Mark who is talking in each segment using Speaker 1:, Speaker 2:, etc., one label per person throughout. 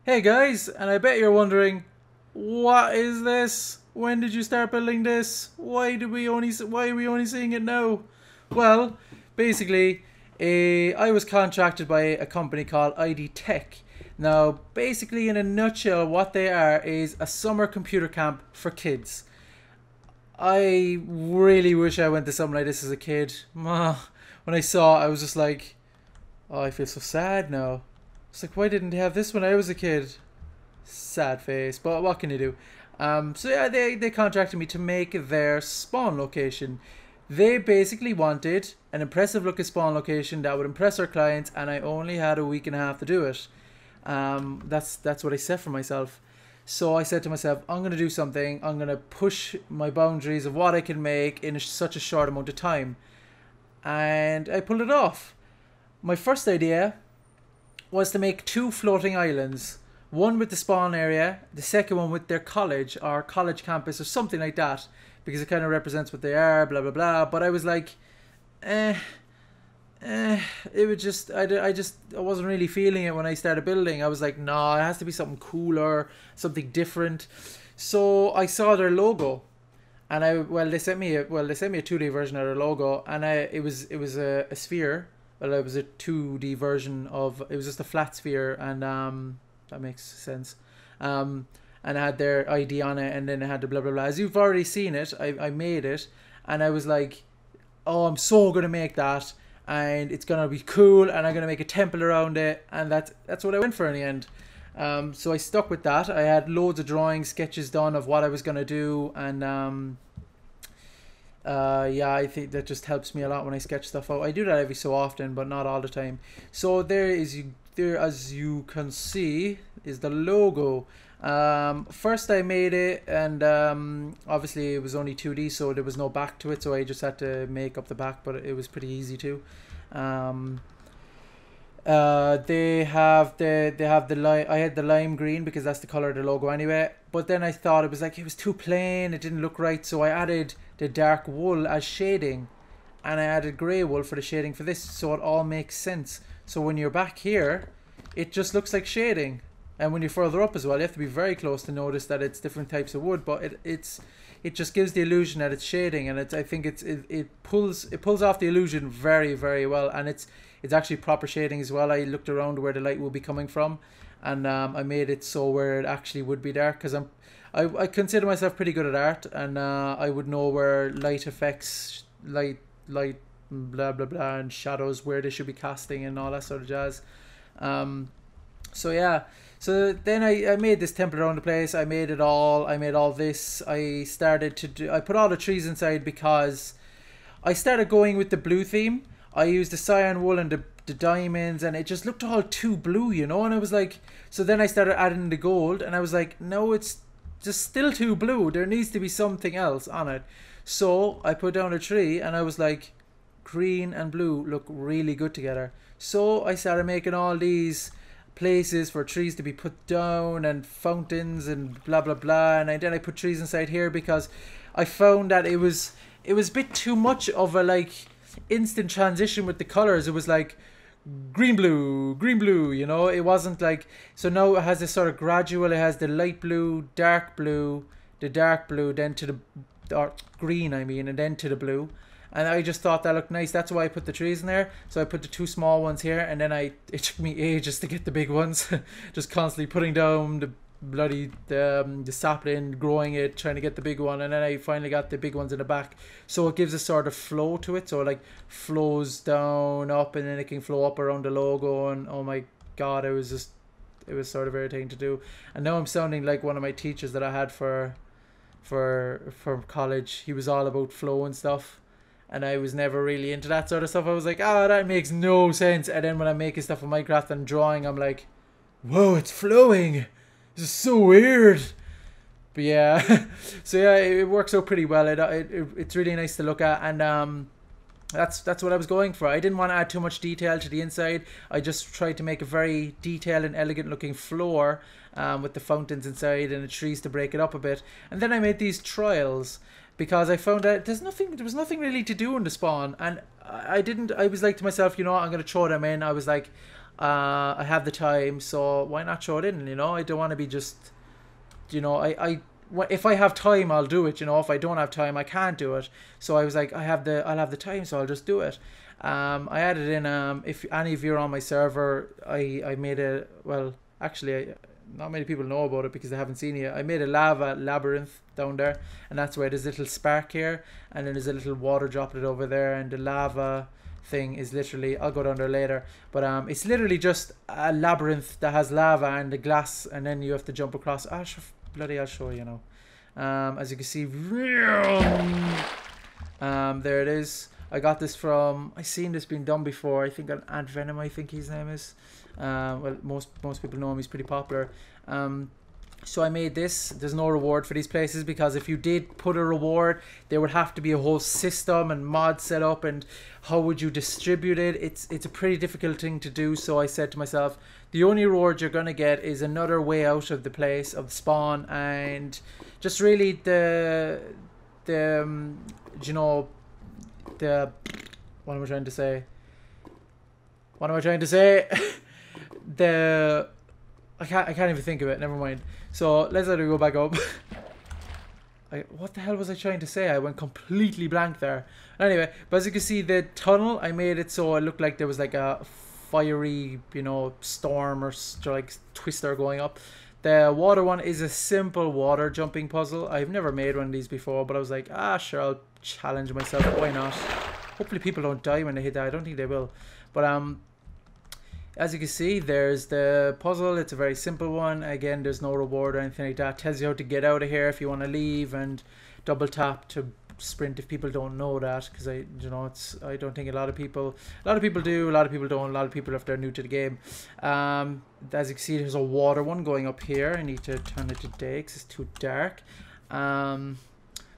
Speaker 1: Hey guys, and I bet you're wondering, what is this? When did you start building this? Why are we only seeing it now? Well, basically, I was contracted by a company called ID Tech. Now, basically, in a nutshell, what they are is a summer computer camp for kids. I really wish I went to something like this as a kid. When I saw it, I was just like, oh, I feel so sad now. It's like, why didn't they have this when I was a kid? Sad face, but what can you do? So yeah, they contracted me to make their spawn location. They basically wanted an impressive looking spawn location that would impress our clients, and I only had a week and a half to do it. That's what I set for myself. So I said to myself, I'm going to do something. I'm going to push my boundaries of what I can make in such a short amount of time. And I pulled it off. My first idea was to make two floating islands. One with the spawn area, the second one with their college or college campus or something like that. Because it kind of represents what they are, blah, blah, blah. But I was like, it would just, I wasn't really feeling it when I started building. I was like, no, it has to be something cooler, something different. So I saw their logo, and they sent me a 2D version of their logo, and it was a sphere. Well, it was a 2D version of, it was just a flat sphere, and that makes sense. And it had their ID on it, and then it had the blah blah blah. As you've already seen it, I made it, and I was like, oh, I'm so gonna make that, and it's gonna be cool, and I'm gonna make a temple around it, and that's what I went for in the end. So I stuck with that. I had loads of drawings, sketches done of what I was gonna do, and yeah, I think that just helps me a lot when I sketch stuff out. I do that every so often, but not all the time. So there, as you can see, is the logo. First I made it, and obviously it was only 2D, so there was no back to it, so I just had to make up the back, but it was pretty easy too. They have I had the lime green because that's the color of the logo anyway, but then I thought it was too plain, it didn't look right, so I added the dark wool as shading, and I added grey wool for the shading for this, so it all makes sense. So when you're back here, it just looks like shading, and when you're further up as well, you have to be very close to notice that it's different types of wood, but it just gives the illusion that it's shading, and I think it pulls off the illusion very, very well, and it's actually proper shading as well. I looked around where the light will be coming from, and I made it so where it actually would be dark, because I consider myself pretty good at art, and I would know where light effects, light blah blah blah, and shadows, where they should be casting and all that sort of jazz. So yeah, so then I made this temple around the place. I made all this. I put all the trees inside because I started going with the blue theme. I used the cyan wool and the diamonds, and it just looked all too blue, you know, and I was like, so then I started adding the gold, and I was like, no, it's just still too blue, there needs to be something else on it. So I put down a tree, and I was like, green and blue look really good together. So I started making all these places for trees to be put down, and fountains and blah blah blah, and then I put trees inside here because I found that it was a bit too much of a like instant transition with the colors. It was like green blue, you know, it wasn't like, so now it has this sort of gradual, it has the light blue, dark blue, the dark blue, then to the dark green, I mean, and then to the blue. And I just thought that looked nice. That's why I put the trees in there. So I put the two small ones here, and then it took me ages to get the big ones. Just constantly putting down the bloody the sapling, growing it, trying to get the big one, and then I finally got the big ones in the back. So it gives a sort of flow to it. So it like flows down, up, and then it can flow up around the logo. And oh my god, it was sort of irritating to do. And now I'm sounding like one of my teachers that I had for college. He was all about flow and stuff, and I was never really into that sort of stuff. I was like, oh, that makes no sense. And then when I'm making stuff in Minecraft and drawing, I'm like, whoa, it's flowing. This is so weird. But yeah, so yeah, it works out pretty well. It's really nice to look at, and that's what I was going for. I didn't want to add too much detail to the inside. I just tried to make a very detailed and elegant looking floor with the fountains inside and the trees to break it up a bit. And then I made these trials, because I found out there was nothing really to do in the spawn, and I was like to myself, you know what, I'm going to throw them in. I was like, I have the time, so why not throw it in? You know, I don't want to be just, you know, if I have time, I'll do it. You know, if I don't have time, I can't do it. So I was like, I'll have the time, so I'll just do it. I added in, if any of you are on my server, I made a, well, actually, not many people know about it because they haven't seen it yet. I made a lava labyrinth down there, and that's where there's a little spark here, and then there's a little water droplet over there, and the lava thing is literally, I'll go down there later, but it's literally just a labyrinth that has lava and the glass, and then you have to jump across. I'll show you now. As you can see, there it is. I got this from, I seen this being done before, I think on Ant Venom, I think his name is. Well, most people know him, he's pretty popular. So I made this. There's no reward for these places, because if you did put a reward, there would have to be a whole system and mod set up, and how would you distribute it? It's a pretty difficult thing to do. So I said to myself, the only reward you're gonna get is another way out of the place, of the spawn, and just really the you know, the, what am I trying to say? The, I can't even think of it. Never mind. So let's let it go back up. What the hell was I trying to say? I went completely blank there. Anyway, but as you can see, the tunnel, I made it so it looked like there was like a fiery, you know, storm or like twister going up. The water one is a simple water jumping puzzle. I've never made one of these before, but I was like, sure, I'll challenge myself. Why not? Hopefully people don't die when they hit that. I don't think they will. But as you can see, there's the puzzle. It's a very simple one. Again, there's no reward or anything like that. It tells you how to get out of here if you want to leave, and double tap to sprint if people don't know that, because I don't think a lot of people do, a lot of people don't, a lot of people if they're new to the game. As you can see, there's a water one going up here. I need to turn it to day because it's too dark.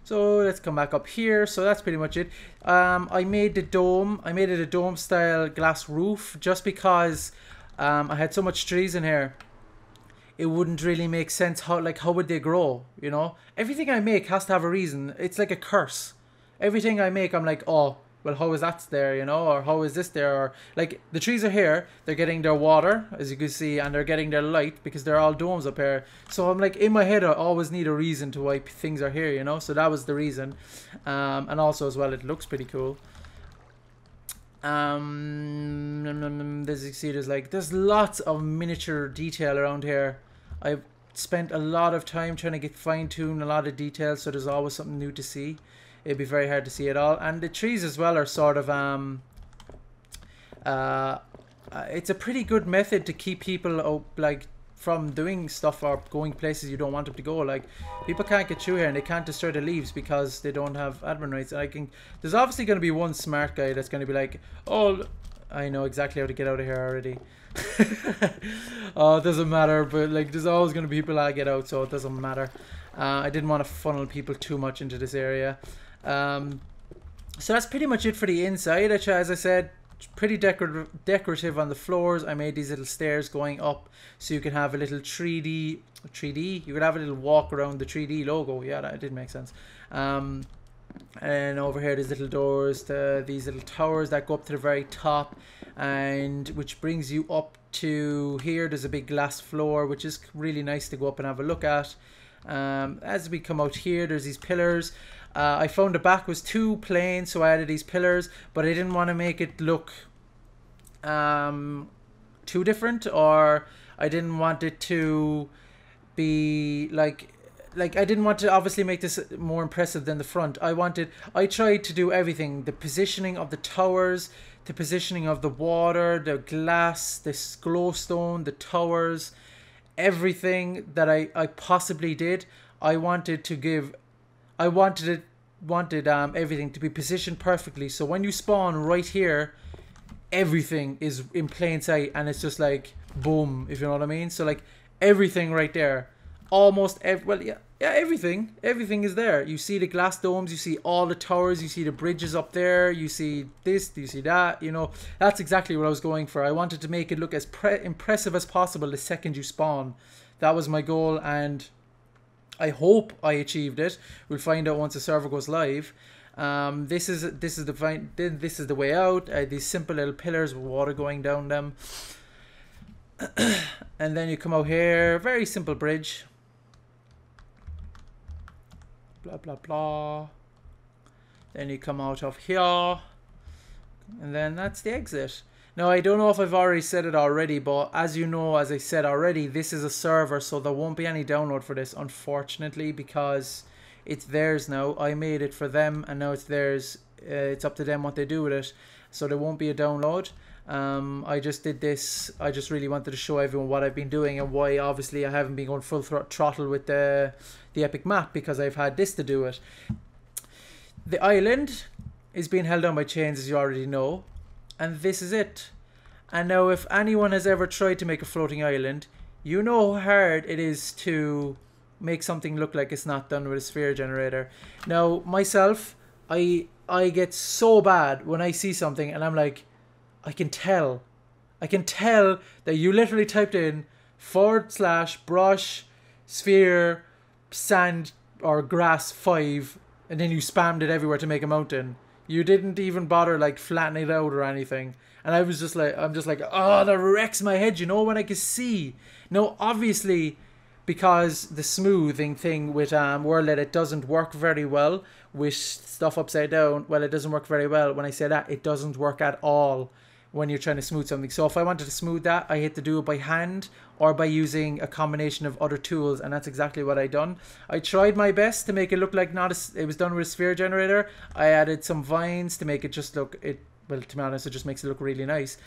Speaker 1: So let's come back up here. So that's pretty much it. I made the dome. I made it a dome style glass roof just because I had so much trees in here. It wouldn't really make sense. How would they grow? You know, everything I make has to have a reason. It's like a curse. Everything I make, I'm like, oh, well, how is that there? You know, or how is this there? Or like the trees are here. They're getting their water, as you can see, and they're getting their light because they're all domes up here. So I'm like, in my head, I always need a reason to why things are here. You know, so that was the reason. And also as well, it looks pretty cool. As you can see, there's lots of miniature detail around here. I've spent a lot of time trying to fine-tune a lot of details, so there's always something new to see. It'd be very hard to see it all. And the trees as well are sort of it's a pretty good method to keep people like from doing stuff or going places you don't want them to go. Like, people can't get through here and they can't destroy the leaves because they don't have admin rights. And there's obviously going to be one smart guy that's going to be like, oh, I know exactly how to get out of here already. Oh, it doesn't matter, but like, there's always going to be people that get out, so it doesn't matter. I didn't want to funnel people too much into this area. So that's pretty much it for the inside. As I said, pretty decorative on the floors. I made these little stairs going up so you can have a little 3D. You could have a little walk around the 3D logo. Yeah, that did make sense. And over here there's little doors to these little towers that go up to the very top, and which brings you up to here. There's a big glass floor which is really nice to go up and have a look at. As we come out here, there's these pillars. I found the back was too plain, so I added these pillars, but I didn't want to make it look too different, or I didn't want it to be like I didn't want to obviously make this more impressive than the front. I tried to do everything, the positioning of the towers, the positioning of the water, the glass, the glowstone, the towers, everything that I possibly did. I wanted everything to be positioned perfectly, so when you spawn right here, everything is in plain sight, and it's just like boom, if you know what I mean. So like everything right there, everything is there. You see the glass domes, you see all the towers, you see the bridges up there, you see this, you see that. You know, that's exactly what I was going for. I wanted to make it look as impressive as possible the second you spawn. That was my goal, and I hope I achieved it. We'll find out once the server goes live. This is the way out. These simple little pillars with water going down them. And then you come out here, very simple bridge. Blah, blah, blah. Then you come out of here. And then that's the exit. Now, I don't know if I've already said it already, but as you know, as I said already, this is a server, so there won't be any download for this, unfortunately, because it's theirs now. I made it for them, and now it's theirs. It's up to them what they do with it, so there won't be a download. I just did this. I just really wanted to show everyone what I've been doing and why obviously I haven't been going full throttle with the epic map, because I've had this to do it. The island is being held down by chains, as you already know, and this is it. And now if anyone has ever tried to make a floating island, you know how hard it is to make something look like it's not done with a sphere generator. Now myself, I get so bad when I see something and I'm like, I can tell that you literally typed in / brush sphere sand or grass 5 and then you spammed it everywhere to make a mountain. You didn't even bother like flattening it out or anything. And I was just like, I'm just like, oh, that wrecks my head, you know, when I can see. No, obviously, because the smoothing thing with World Edit doesn't work very well with stuff upside down. Well, it doesn't work very well. When I say that, it doesn't work at all when you're trying to smooth something. So if I wanted to smooth that, I had to do it by hand or by using a combination of other tools, and that's exactly what I done. I tried my best to make it look like it was done with a sphere generator. I added some vines to make it just look, well, to be honest, it just makes it look really nice.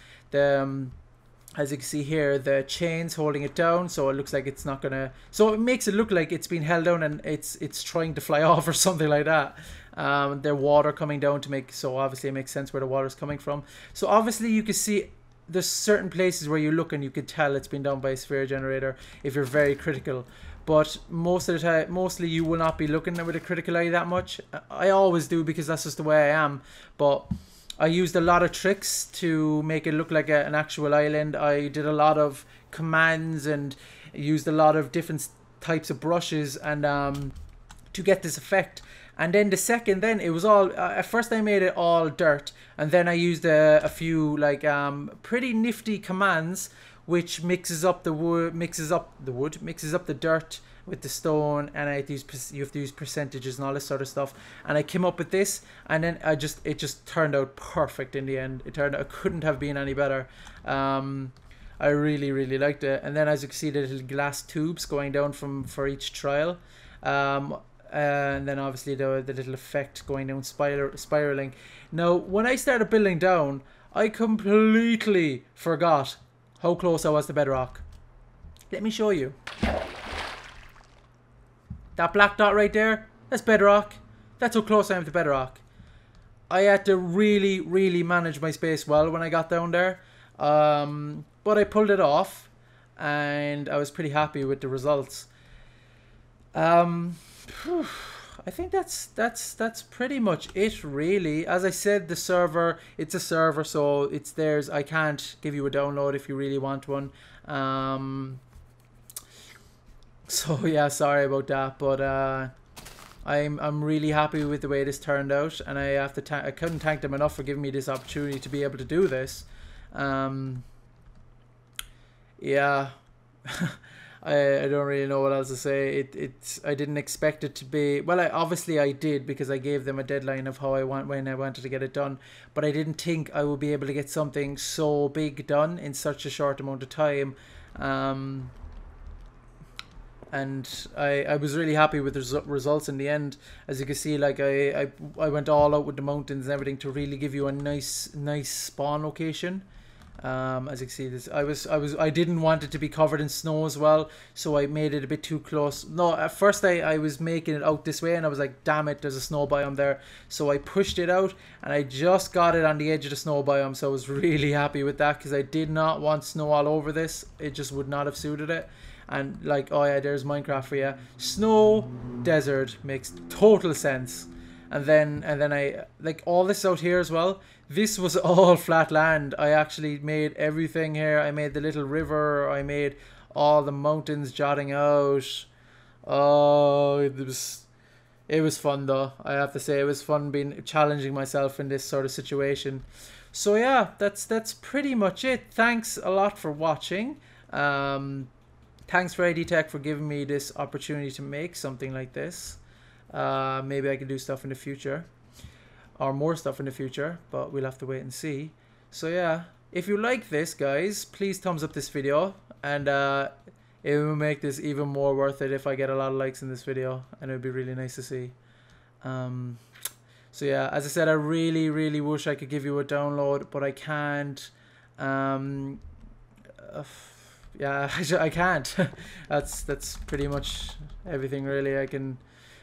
Speaker 1: As you can see here, the chain's holding it down, so it looks like it's not gonna, so it makes it look like it's been held down and it's trying to fly off or something like that. There's water coming down to make, so obviously it makes sense where the water's coming from. So obviously you can see there's certain places where you look and you could tell it's been done by a sphere generator if you're very critical. But most of the time, mostly you will not be looking with a critical eye that much. I always do because that's just the way I am. But I used a lot of tricks to make it look like an actual island. I did a lot of commands and used a lot of different types of brushes and to get this effect. And then the second, then it was all, at first I made it all dirt, and then I used a few like pretty nifty commands which mixes up the wood, mixes up the dirt with the stone, and you have to use percentages and all this sort of stuff. And I came up with this, and then it just turned out perfect in the end. It turned out, it couldn't have been any better. I really liked it. And then as you can see, the little glass tubes going down for each trial. And then obviously the little effect going down spiraling. Now when I started building down, I completely forgot how close I was to bedrock. Let me show you. That black dot right there, that's bedrock. That's how close I am to bedrock. I had to really manage my space well when I got down there. But I pulled it off and I was pretty happy with the results. I think that's pretty much it, really. As I said, the server, it's a server, so it's theirs. I can't give you a download if you really want one. So yeah, sorry about that, but I'm really happy with the way this turned out, and I couldn't thank them enough for giving me this opportunity to be able to do this. Yeah. I don't really know what else to say. I didn't expect it to be, well, obviously I did, because I gave them a deadline of when I wanted to get it done, but I didn't think I would be able to get something so big done in such a short amount of time. And I was really happy with the results in the end. As you can see, like I went all out with the mountains and everything to really give you a nice spawn location. As you can see, this I didn't want it to be covered in snow as well, so I made it a bit too close. No, at first I was making it out this way, and I was like, damn it, there's a snow biome there. So I pushed it out, and I just got it on the edge of the snow biome. So I was really happy with that, because I did not want snow all over this. It just would not have suited it. And like, oh yeah, there's Minecraft for you. Snow, desert makes total sense. And then I, like, all this out here as well, this was all flat land. I actually made everything here. I made the little river. I made all the mountains jutting out. Oh, it was fun though. I have to say, it was fun challenging myself in this sort of situation. So yeah, that's pretty much it. Thanks a lot for watching. Thanks for ID Tech for giving me this opportunity to make something like this. Maybe I can do stuff in the future, or more stuff in the future, but we'll have to wait and see. So yeah, if you like this, guys, please thumbs up this video, and it will make this even more worth it if I get a lot of likes in this video, and it would be really nice to see. So yeah, as I said, I really wish I could give you a download, but I can't. Yeah, I can't. That's pretty much everything really.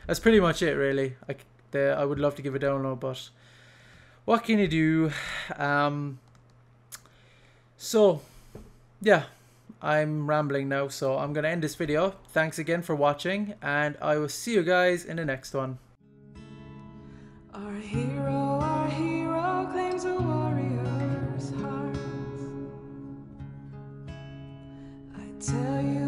Speaker 1: That's pretty much it really. I would love to give a download, but what can you do? So yeah, I'm rambling now, so I'm gonna end this video. Thanks again for watching, and I will see you guys in the next one.
Speaker 2: Our hero claims a warrior's heart. I tell you